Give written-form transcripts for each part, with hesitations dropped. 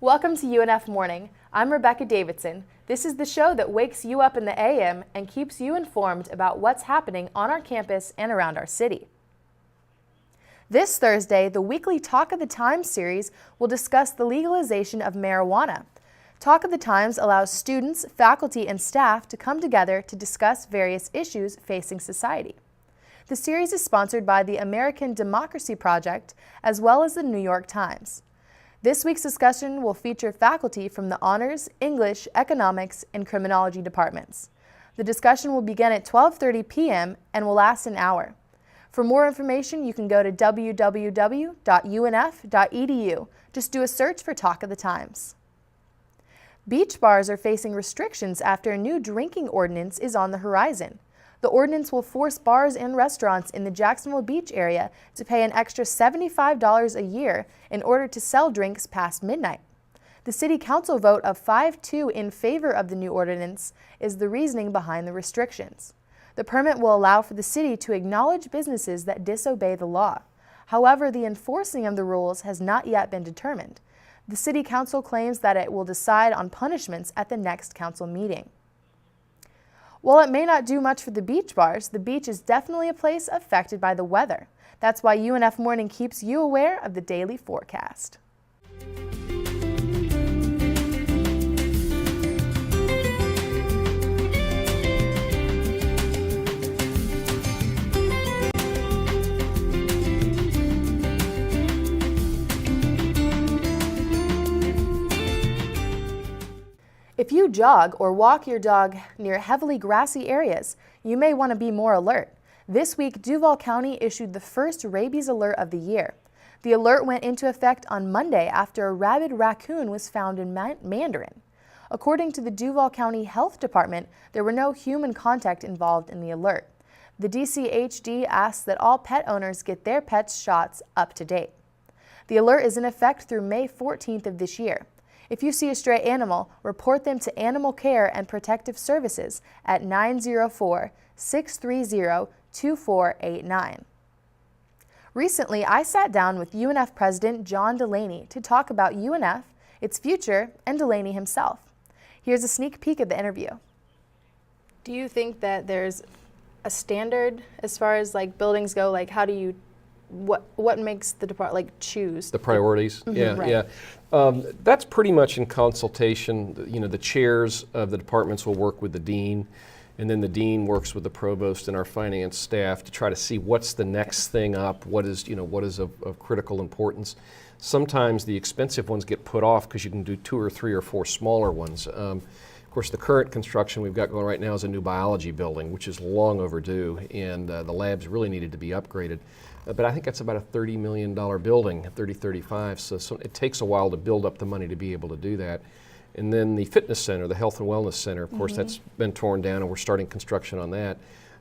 Welcome to UNF Morning. I'm Rebecca Davidson. This is the show that wakes you up in the AM and keeps you informed about what's happening on our campus and around our city. This Thursday, the weekly Talk of the Times series will discuss the legalization of marijuana. Talk of the Times allows students, faculty, and staff to come together to discuss various issues facing society. The series is sponsored by the American Democracy Project as well as the New York Times. This week's discussion will feature faculty from the Honors, English, Economics, and Criminology departments. The discussion will begin at 12:30 p.m. and will last an hour. For more information, you can go to www.unf.edu. Just do a search for Talk of the Times. Beach bars are facing restrictions after a new drinking ordinance is on the horizon. The ordinance will force bars and restaurants in the Jacksonville beach area to pay an extra $75 a year in order to sell drinks past midnight. The City Council vote of 5-2 in favor of the new ordinance is the reasoning behind the restrictions. The permit will allow for the city to acknowledge businesses that disobey the law. However, the enforcing of the rules has not yet been determined. The City Council claims that it will decide on punishments at the next council meeting. While it may not do much for the beach bars, the beach is definitely a place affected by the weather. That's why UNF Morning keeps you aware of the daily forecast. If you jog or walk your dog near heavily grassy areas, you may want to be more alert. This week, Duval County issued the first rabies alert of the year. The alert went into effect on Monday after a rabid raccoon was found in Mandarin. According to the Duval County Health Department, there were no human contact involved in the alert. The DCHD asks that all pet owners get their pets' shots up to date. The alert is in effect through May 14th of this year. If you see a stray animal, report them to Animal Care and Protective Services at 904-630-2489. Recently, I sat down with UNF President John Delaney to talk about UNF, its future, and Delaney himself. Here's a sneak peek of the interview. Do you think that there's a standard as far as buildings go? How do you what makes the department choose the priorities? Mm-hmm, right. Yeah. That's pretty much in consultation. The chairs of the departments will work with the dean, and then the dean works with the provost and our finance staff to try to see what's the next thing up, what is of critical importance. Sometimes the expensive ones get put off because you can do 2 or 3 or 4 smaller ones. Of course, the current construction we've got going right now is a new biology building, which is long overdue, and the labs really needed to be upgraded. But I think that's about a $30 million building, 35. So it takes a while to build up the money to be able to do that. And then the fitness center, the health and wellness center, of course, that's been torn down, and we're starting construction on that.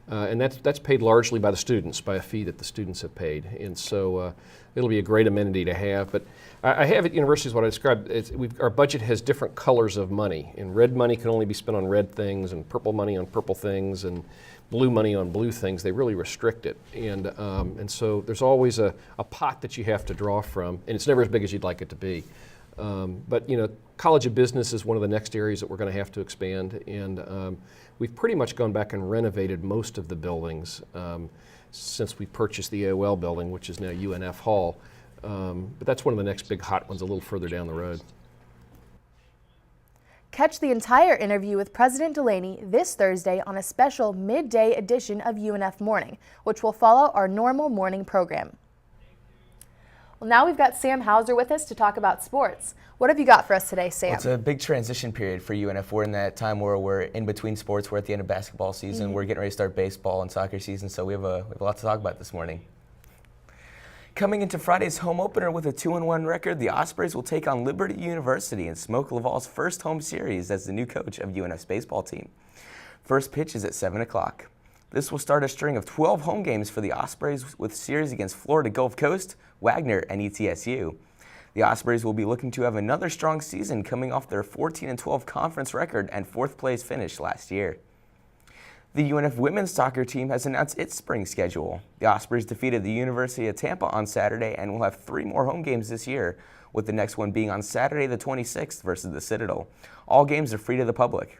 And that's paid largely by the students, by a fee that the students have paid. And so it'll be a great amenity to have. But I have at universities what I described. Our budget has different colors of money. And red money can only be spent on red things, and purple money on purple things, and blue money on blue things. They really restrict it. And so there's always a pot that you have to draw from, and it's never as big as you'd like it to be. But College of Business is one of the next areas that we're going to have to expand, and we've pretty much gone back and renovated most of the buildings since we purchased the AOL building, which is now UNF Hall. But that's one of the next big hot ones a little further down the road. Catch the entire interview with President Delaney this Thursday on a special midday edition of UNF Morning, which will follow our normal morning program. Well, now we've got Sam Hauser with us to talk about sports. What have you got for us today, Sam? Well, it's a big transition period for UNF. We're in that time where we're in between sports. We're at the end of basketball season. We're getting ready to start baseball and soccer season, so we have a lot to talk about this morning. Coming into Friday's home opener with a 2-1 record, the Ospreys will take on Liberty University in Smoke Laval's first home series as the new coach of UNF's baseball team. First pitch is at 7 o'clock. This will start a string of 12 home games for the Ospreys with series against Florida Gulf Coast, Wagner, and ETSU. The Ospreys will be looking to have another strong season coming off their 14-12 conference record and 4th place finish last year. The UNF women's soccer team has announced its spring schedule. The Ospreys defeated the University of Tampa on Saturday and will have 3 more home games this year, with the next one being on Saturday the 26th versus the Citadel. All games are free to the public.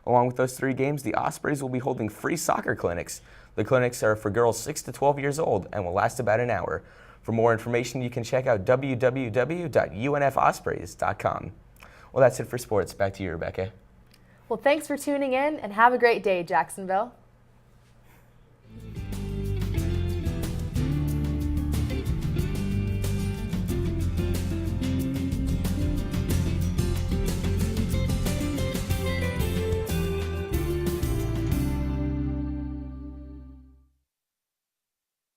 Along with those 3 games, the Ospreys will be holding free soccer clinics. The clinics are for girls 6 to 12 years old and will last about an hour. For more information, you can check out www.unfospreys.com. Well, that's it for sports. Back to you, Rebecca. Well, thanks for tuning in and have a great day, Jacksonville.